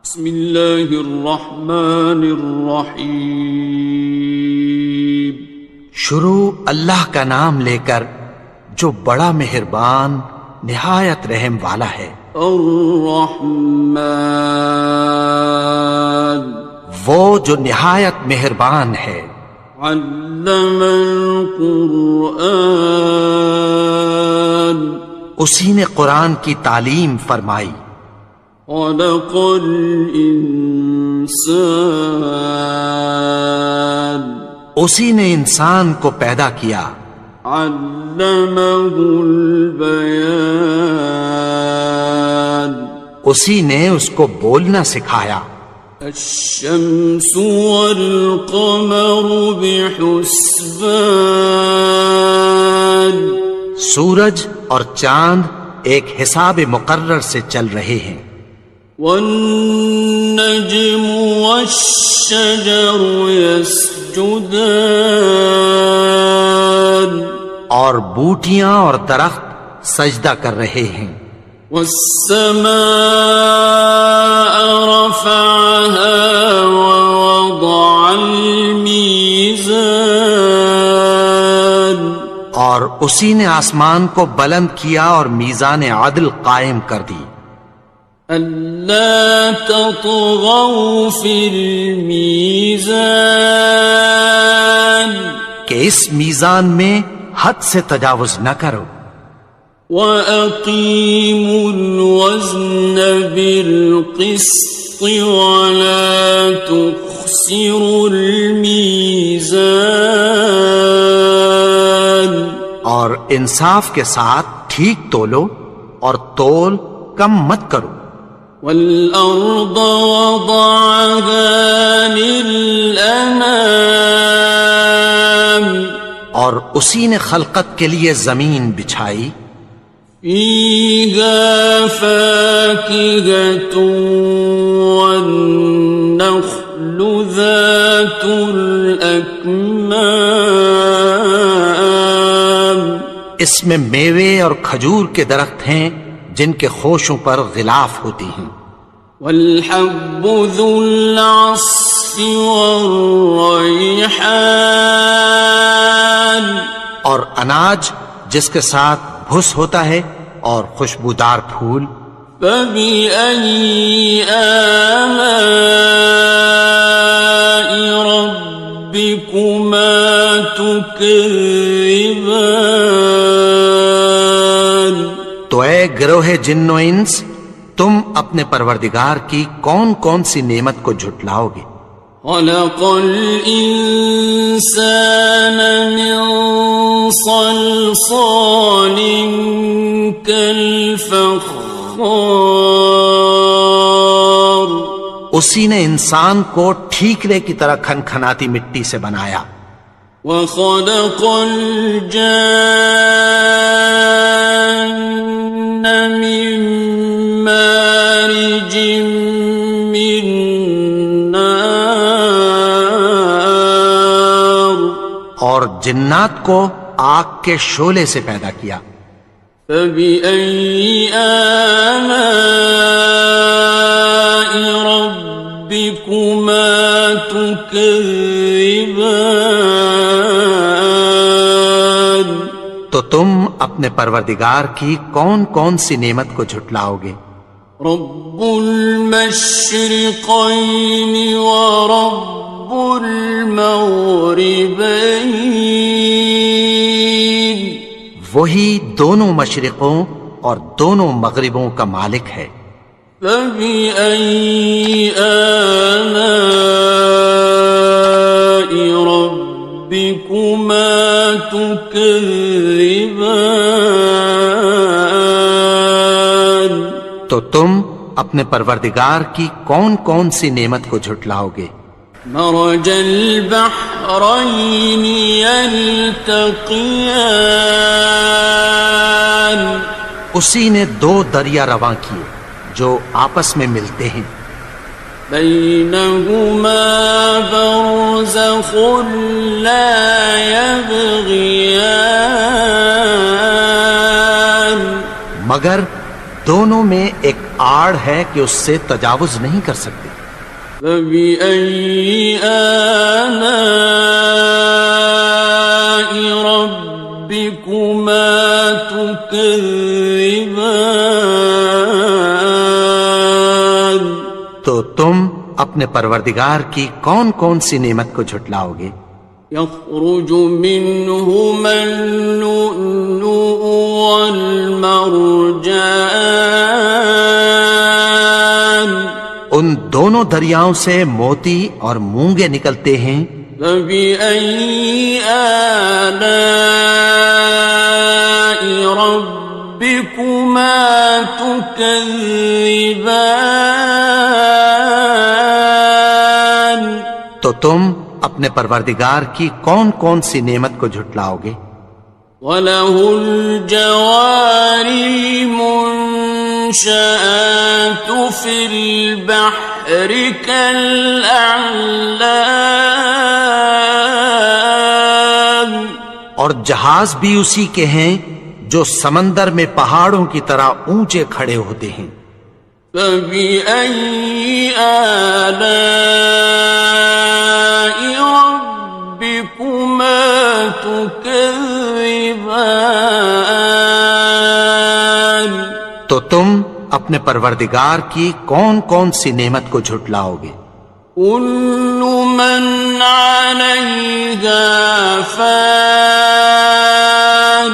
بسم اللہ الرحمن الرحیم۔ شروع اللہ کا نام لے کر جو بڑا مہربان نہایت رحم والا ہے۔ الرحمن، وہ جو نہایت مہربان ہے۔ علم القرآن، اسی نے قرآن کی تعلیم فرمائی۔ خلق الانسان، اسی نے انسان کو پیدا کیا۔ علمہ البیان، اسی نے اس کو بولنا سکھایا۔ الشمس والقمر بحسبان، سورج اور چاند ایک حساب مقرر سے چل رہے ہیں۔ والنجم والشجر يسجدان، اور بوٹیاں اور درخت سجدہ کر رہے ہیں۔ والسماء رفعها ووضع الميزان، اور اسی نے آسمان کو بلند کیا اور میزان عدل قائم کر دی۔ ألا تطغوا في الميزان، کہ اس میزان میں حد سے تجاوز نہ کرو۔ وَأَقِيمُوا الْوَزْنَ بِالْقِسْطِ وَلَا تُخْسِرُوا الْمِيزَانَ، اور انصاف کے ساتھ ٹھیک تولو اور تول کم مت کرو۔ وَالْأَرْضَ وَضَعَهَا لِلْأَنَامِ، اور اسی نے خلقت کے لیے زمین بچھائی۔ فِيهَا فَاكِهَةٌ وَالنَّخْلُ ذَاتُ الْأَكْمَامِ، اس میں میوے اور کھجور کے درخت ہیں جن کے خوشوں پر غلاف ہوتی ہیں۔ وَالْحَبُّ ذُو الْعَصْفِ وَالرَّيْحَانِ، اور اناج جس کے ساتھ بھس ہوتا ہے اور خوشبودار پھول۔ فَبِأَيِّ آلَاءِ رَبِّكُمَا تُكَذِّبَانِ، تو اے گروہ جن و انس، تم اپنے پروردگار کی کون کون سی نعمت کو جھٹلاؤ گے؟ خَلَقَ الْإِنسَانَ مِنْ صَلْصَالٍ كَالْفَخَّارِ، اسی نے انسان کو ٹھیکرے کی طرح کھنکھناتی مٹی سے بنایا۔ وَخَلَقَ الْجَانَّ مِن مَّارِجٍ مِّن نَّارٍ، اور جنات کو آگ کے شعلے سے پیدا کیا۔ فَبِأَيِّ آلَاءِ رَبِّكُمَا تُكَذِّبَانِ، تو تم اپنے پروردگار کی کون کون سی نعمت کو جھٹلاؤ گے؟ رب المشرقین ورب المغربین، وہی دونوں مشرقوں اور دونوں مغربوں کا مالک ہے۔ فَبِأَيِّ آلَاءِ رَبِّكُمَا تُكَذِّبَانِ، تو تم اپنے پروردگار کی کون کون سی نعمت کو جھٹلاؤ گے؟ مرج البحرین یلتقیان، اسی نے دو دریا رواں کیے جو آپس میں ملتے ہیں۔ بینہما برزخ لا یبغیان، مگر دونوں میں ایک آڑ ہے کہ اس سے تجاوز نہیں کر سکتے. فبأي آلاء ربكما تكذبان. تو تم اپنے پروردگار کی کون کون سی نعمت کو جھٹلاؤ گے؟ يخرج منهما اللؤلؤ والمرجان. ان دونوں دریاؤں سے موتی اور مونگے نکلتے ہیں. فبأي آلاء ربكما تكذبان. تو تم اپنے پروردگار کی کون کون سی نعمت کو جھٹلاؤ گے؟ وَلَهُ الْجَوَارِ الْمُنشَآتُ فِي الْبَحْرِ كَالْأَعْلَامِ. اور جہاز بھی اسی کے ہیں جو سمندر میں پہاڑوں کی طرح اونچے کھڑے ہوتے ہیں. فَبِأَيِّ آلَاءِ رَبِّكُمَا تُكَذِّبَانِ. تو تم اپنے پروردگار کی کون کون سی نعمت کو جھٹلاؤ گے؟ كُلُّ مَنْ عَلَيْهَا فَانٍ.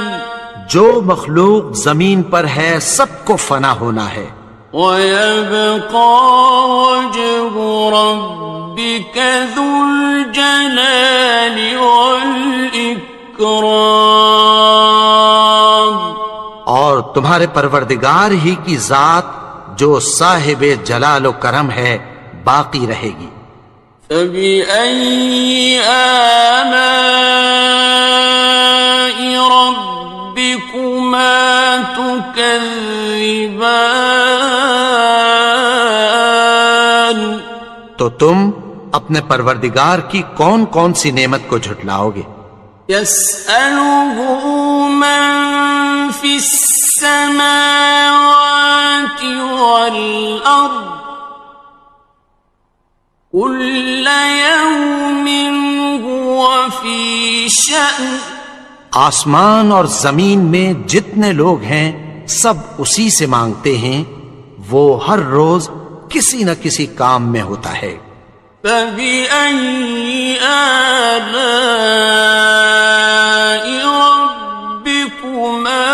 جو مخلوق زمین پر ہے سب کو فنا ہونا ہے. وَيَبْقَى وَجْهُ رَبِّكَ ذُو الْجَلَالِ وَالْإِكْرَامِ. اور تمہارے پروردگار ہی کی ذات جو صاحب جلال و کرم ہے باقی رہے گی. فَبِأَيِّ آلَاءِ رَبِّكُمَا تُكَذِّبَانِ. تو تم اپنے پروردگار کی کون کون سی نعمت کو جھٹلاؤ گے؟ يَسْأَلُهُ مَن فِي السَّمَاوَاتِ وَالْأَرْضِ كُلَّ يَوْمٍ هُوَ فِي شَأْنٍ. آسمان اور زمین میں جتنے لوگ ہیں سب اسی سے مانگتے ہیں، وہ ہر روز کسی نہ کسی کام میں ہوتا ہے. فَبِأَيِّ آلَاءِ رَبِّكُمَا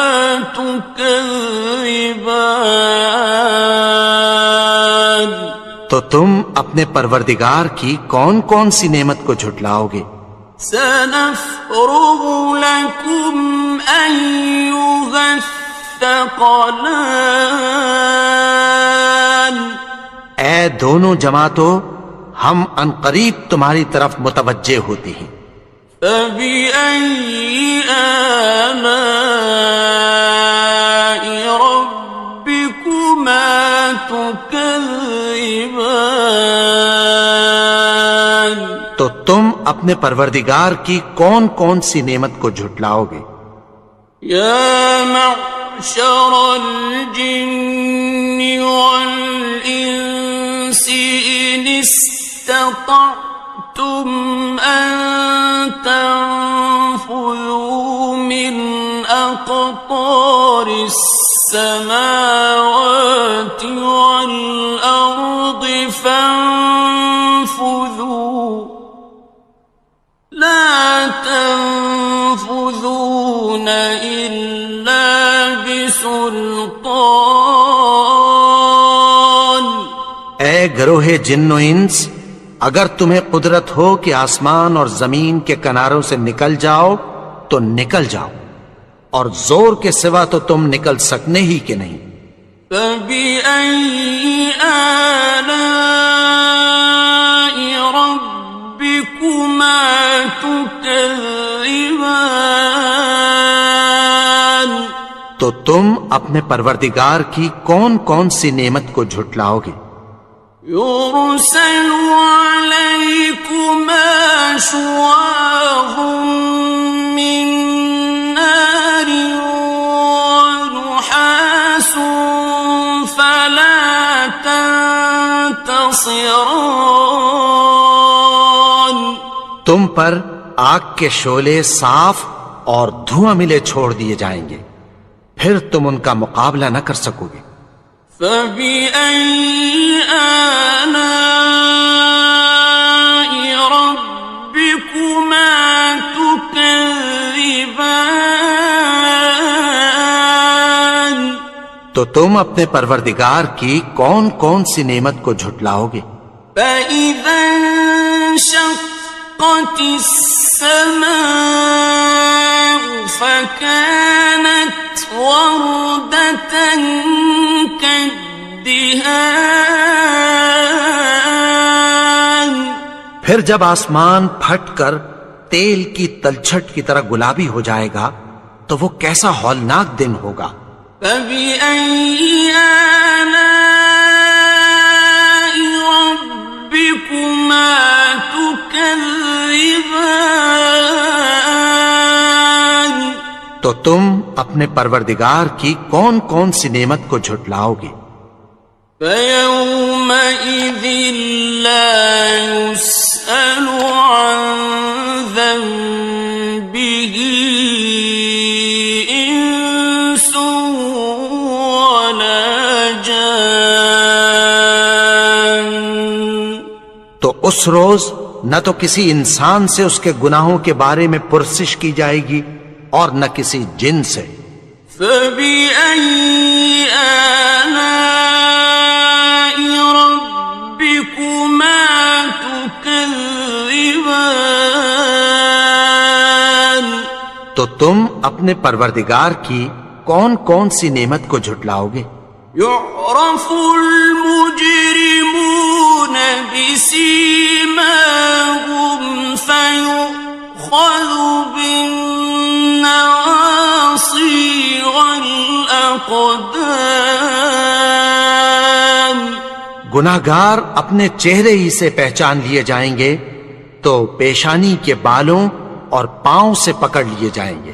تُكَذِّبَانِ. تو تم اپنے پروردگار کی کون کون سی نعمت کو جھٹلاؤ گے؟ سَنَفْرُغُ لَكُمْ أَيُّهَ الثَّقَلَانِ. اے دونوں جماعتوں، ہم عنقریب تمہاری طرف متوجہ ہوتے ہیں. فَبِأَيِّ آلَاءِ رَبِّكُمَا تُكَذِّبَانِ. تو تم اپنے پروردگار کی کون کون سی نعمت کو جھٹلاؤ گے؟ يَا مَعْشَرَ الْجِنِّ وَالْإِنسِ إِنِ اسْتَطَعْتُمْ أَن تَنفُذُوا مِنْ أَقْطَارِ السَّمَاوَاتِ وَالْأَرْضِ فَانفُذُوا لَا تَنفُذُونَ إِلَّا بِسُلْطَانٍ. اے گروہ جن و انس، اگر تمہیں قدرت ہو کہ آسمان اور زمین کے کناروں سے نکل جاؤ تو نکل جاؤ، اور زور کے سوا تو تم نکل سکنے ہی کہ نہیں. فَبِأَيِّ آلَاءِ رَبِّكُمَا تُكَذِّبَانِ. تو تم اپنے پروردگار کی کون کون سی نعمت کو جھٹلاؤ گے؟ يُرْسَلُ عَلَيْكُمَا شُوَاظٌ مِّن نَّارٍ وَنُحَاسٌ خاصران. تم پر آگ کے شعلے صاف اور دھواں ملے چھوڑ دیے جائیں گے، پھر تم ان کا مقابلہ نہ کر سکو گے۔ فَبِأَيِّ آلَاءِ رَبِّكُمَا تُكَذِّبَانِ. تو تم اپنے پروردگار کی کون کون سی نعمت کو جھٹلاؤ گے؟ فَإِذَا انشَقَّتِ السَّمَاءُ فَكَانَتْ وَرْدَةً كَالدِّهَانِ. پھر جب آسمان پھٹ کر تیل کی تلچھٹ کی طرح گلابی ہو جائے گا تو وہ کیسا ہولناک دن ہوگا۔ فَبِأَيِّ آلَاءِ رَبِّكُمَا تُكَذِّبَانِ. تو تم اپنے پروردگار کی کون کون سی نعمت کو جھٹلاؤ گے؟ فَيَوْمَئِذٍ لَا يُسْأَلُ عَنْ ذَنبِهِ إِنسٌ وَلَا جَانٌ. تو اس روز نہ تو کسی انسان سے اس کے گناہوں کے بارے میں پرسش کی جائے گی اور نہ کسی جن سے۔ فَبِأَيِّ آلَاءِ رَبِّكُمَا تُكَذِّبَانِ. تو تم اپنے پروردگار کی کون کون سی نعمت کو جھٹلاؤ گے؟ يُعْرَفُ الْمُجْرِمُونَ بِسِيمَاهُمْ فَيُؤْخَذُ بِالنَّوَاصِي وَالْأَقْدَامِ. گناہگار اپنے چہرے ہی سے پہچان لیے جائیں گے تو پیشانی کے بالوں اور پاؤں سے پکڑ لیے جائیں گے۔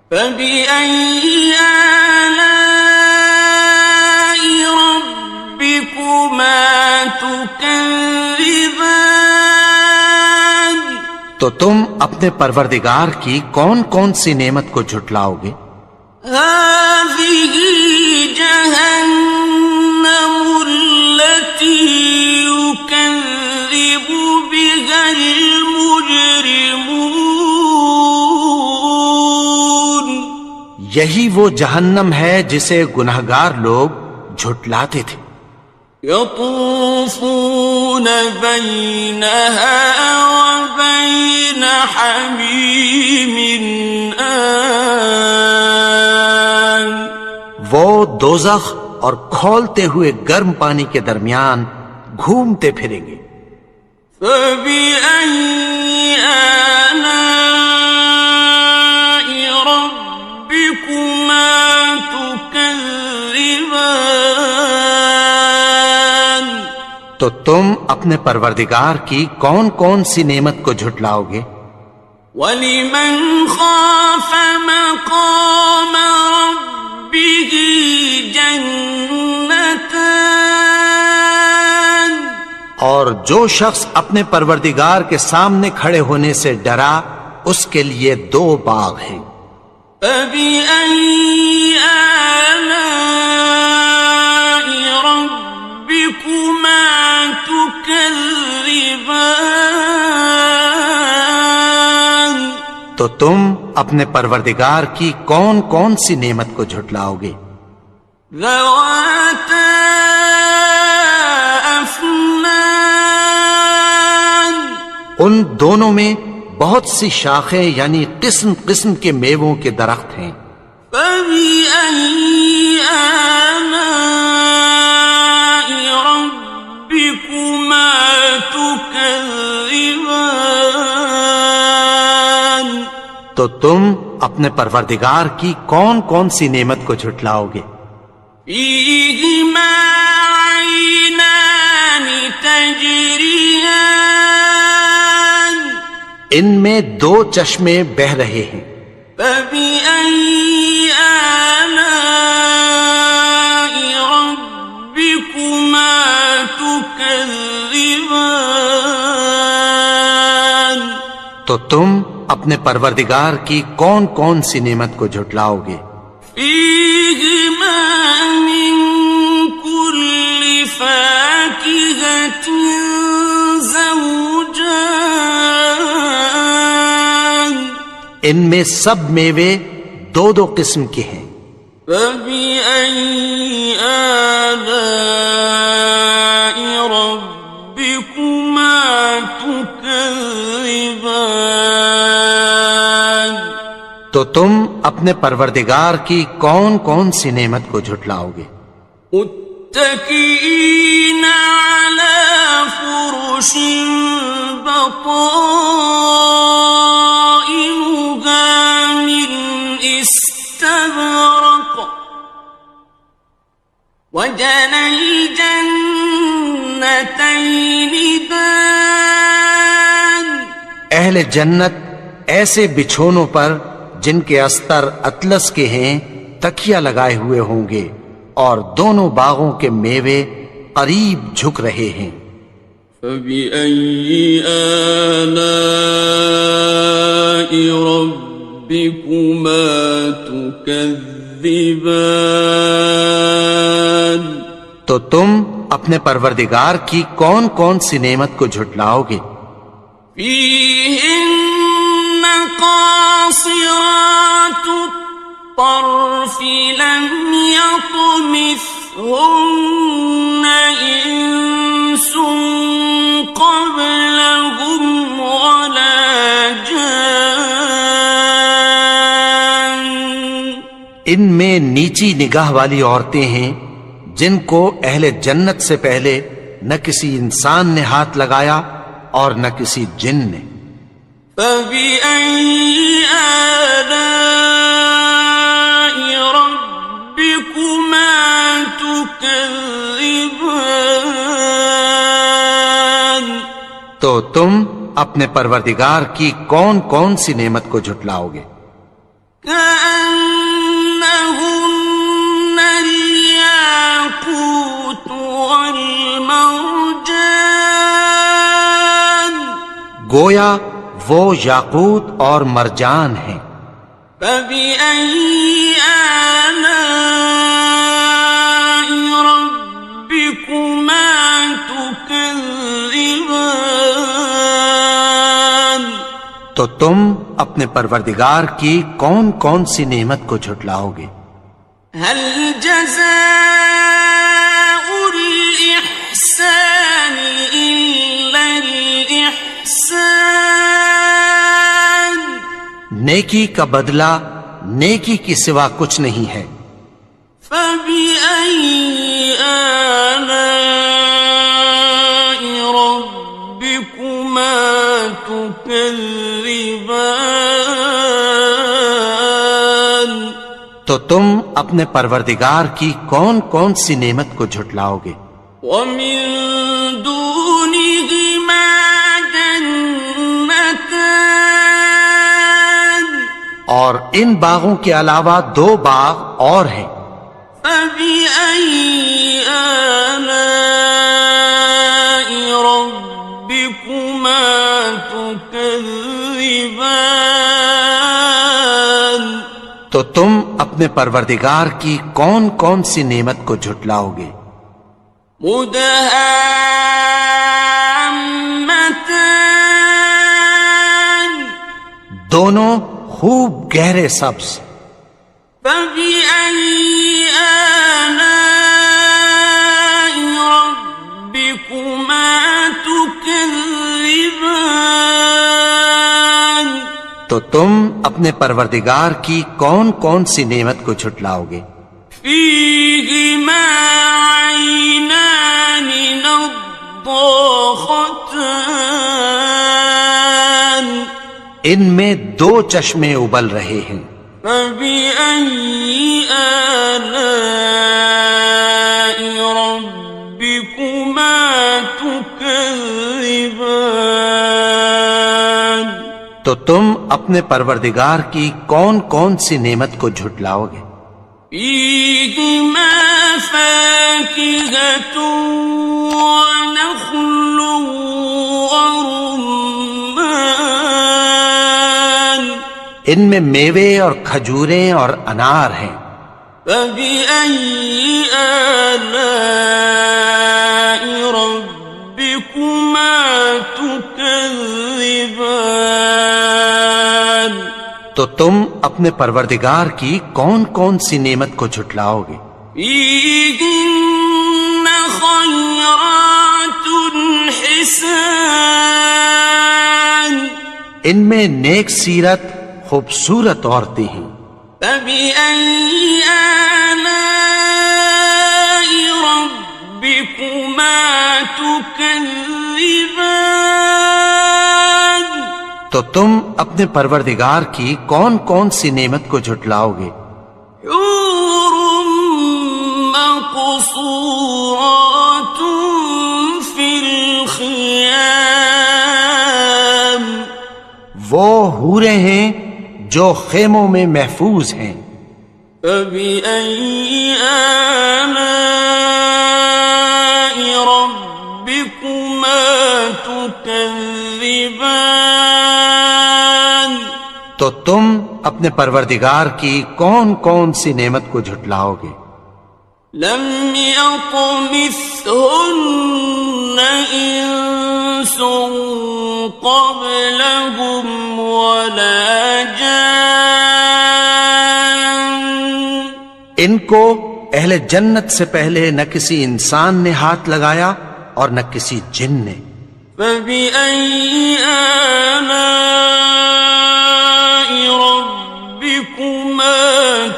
فَبِأَيِّ آلَاءِ رَبِّكُمَا تُكَذِّبَانِ. تو تم اپنے پروردگار کی کون کون سی نعمت کو جھٹلاؤ گے؟ هَٰذِهِ جَهَنَّمُ الَّتِي يُكَذِّبُ بِهَا الْمُجْرِمُونَ. یہی وہ جہنم ہے جسے گناہگار لوگ جھٹلاتے تھے۔ يَطُوفُونَ بَيْنَهَا وَبَيْنَ حَمِيمٍ آنٍ. وہ دوزخ اور کھولتے ہوئے گرم پانی کے درمیان گھومتے پھریں گے۔ فَبِأَيِّ آلَاءِ رَبِّكُمَا تُكَذِّبَانِ. تو تم اپنے پروردگار کی کون کون سی نعمت کو جھٹلاؤ گے؟ وَلِمَنْ خَافَ مَقَامَ رَبِّهِ جَنَّتَانِ. اور جو شخص اپنے پروردگار کے سامنے کھڑے ہونے سے ڈرا اس کے لیے 2 باغ ہیں۔ فَبِأَيِّ آلَاءِ رَبِّكُمَا تُكَذِّبَانِ. تو تم اپنے پروردگار کی کون کون سی نعمت کو جھٹلاؤ گے؟ ذَوَاتَا أَفْنَانٍ. ان دونوں میں بہت سی شاخیں یعنی قسم قسم کے میووں کے درخت ہیں۔ فَبِأَيِّ آلَاءِ رَبِّكُمَا تُكَذِّبَانِ. تو تم اپنے پروردگار کی کون کون سی نعمت کو جھٹلاؤ گے؟ فِيهِمَا عَيْنَانِ تَجْرِيَانِ. ان میں 2 چشمے بہہ رہے ہیں۔ فَبِأَيِّ آلَاءِ رَبِّكُمَا تكذبان تو تم اپنے پروردگار کی کون کون سی نعمت کو جھٹلاؤ گے؟ فيهما من كل فاكهة زوجان ان میں سب میوے دو دو قسم کے ہیں۔ فبأي آلاء ربكما تكذبان تو تم اپنے پروردگار کی کون کون سی نعمت کو جھٹلاؤ گے؟ متكئين على فرش بطائنها من استبرق وجنى الجنتين دان اہل جنت ایسے بچھونوں پر جن کے استر اطلس کے ہیں تکیہ لگائے ہوئے ہوں گے، اور دونوں باغوں کے میوے قریب جھک رہے ہیں۔ فبأي آلاء ربكما تكذبان تو تم اپنے پروردگار کی کون کون سی نعمت کو جھٹلاؤ گے؟ فيهن قاصرات الطرف لم يطمثهن إنس قبلهم ولا جان ان میں نیچی نگاہ والی عورتیں ہیں جن کو اہل جنت سے پہلے نہ کسی انسان نے ہاتھ لگایا اور نہ کسی جن نے۔ فبأي آلاء ربكما تكذبان تو تم اپنے پروردگار کی کون کون سی نعمت کو جھٹلاؤ گے؟ كأنهن الياقوت والمرجان گویا وہ یاقوت اور مرجان ہیں۔ فبأي آلاء ربكما تكذبان تو تم اپنے پروردگار کی کون کون سی نعمت کو جھٹلاؤ گے؟ هل جزاء الإحسان إلا الإحسان نیکی کا بدلہ نیکی کی سوا کچھ نہیں ہے۔ فبأي آلاء ربكما تكذبان تو تم اپنے پروردگار کی کون کون سی نعمت کو جھٹلاؤ گے؟ ومن دونهما جنتان اور ان باغوں کے علاوہ دو باغ اور ہیں۔ فبأي آلاء ربكما تكذبان تو تم اپنے پروردگار کی کون کون سی نعمت کو جھٹلاؤ گے؟ مدهامتان دونوں خوب گہرے سبز۔ فبأي آلاء ربكما تكذبان تو تم اپنے پروردگار کی کون کون سی نعمت کو جھٹلاؤ گے؟ فيهما عينان نضاختان ان میں دو چشمے ابل رہے ہیں۔ فبأي آلاء ربكما تكذبان تو تم اپنے پروردگار کی کون کون سی نعمت کو جھٹلاؤ گے؟ فيهما فاكهة ونخل ورمان ان میں میوے اور کھجوریں اور انار ہیں. فبأي آلاء ربكما تكذبان تو تم اپنے پروردگار کی کون کون سی نعمت کو جھٹلاؤ گے؟ فيهن خيرات حسان ان میں نیک سیرت خوبصورت عورتیں ہیں. فبأي آلاء ربكما تكذبان تو تم اپنے پروردگار کی کون کون سی نعمت کو جھٹلاؤ گے؟ حور مقصورات في الخيام وہ حوریں ہیں جو خیموں میں محفوظ ہیں. فبأي آلاء ربكما تكذبان تو تم اپنے پروردگار کی کون کون سی نعمت کو جھٹلاؤ گے؟ لم يطمثهن إنس قبلهم ولا جان ان کو اہل جنت سے پہلے نہ کسی انسان نے ہاتھ لگایا اور نہ کسی جن نے. فبأي آلاء ربكما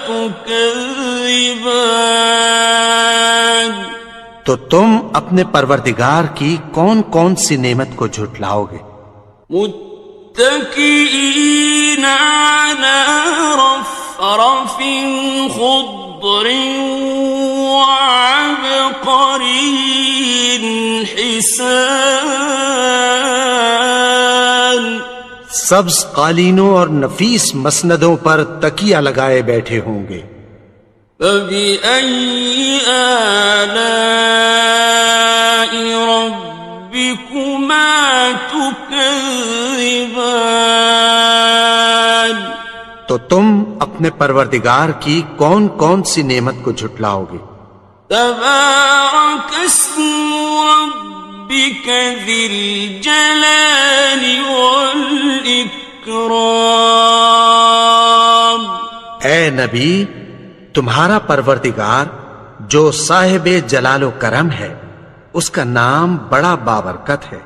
تكذبان تو تم اپنے پروردگار کی کون کون سی نعمت کو جھٹلاؤ گے؟ متكئين على رفرف خضر وعبقري حسان سبز قالینوں اور نفیس مسندوں پر تکیہ لگائے بیٹھے ہوں گے. فبأي آلاء ربكما تكذبان تو تم اپنے پروردگار کی کون کون سی نعمت کو جھٹلاؤ گے؟ تبارك اسم ربك ذي الجلال والإكرام اے نبی، تمہارا پروردگار جو صاحب جلال و کرم ہے، اس کا نام بڑا بابرکت ہے.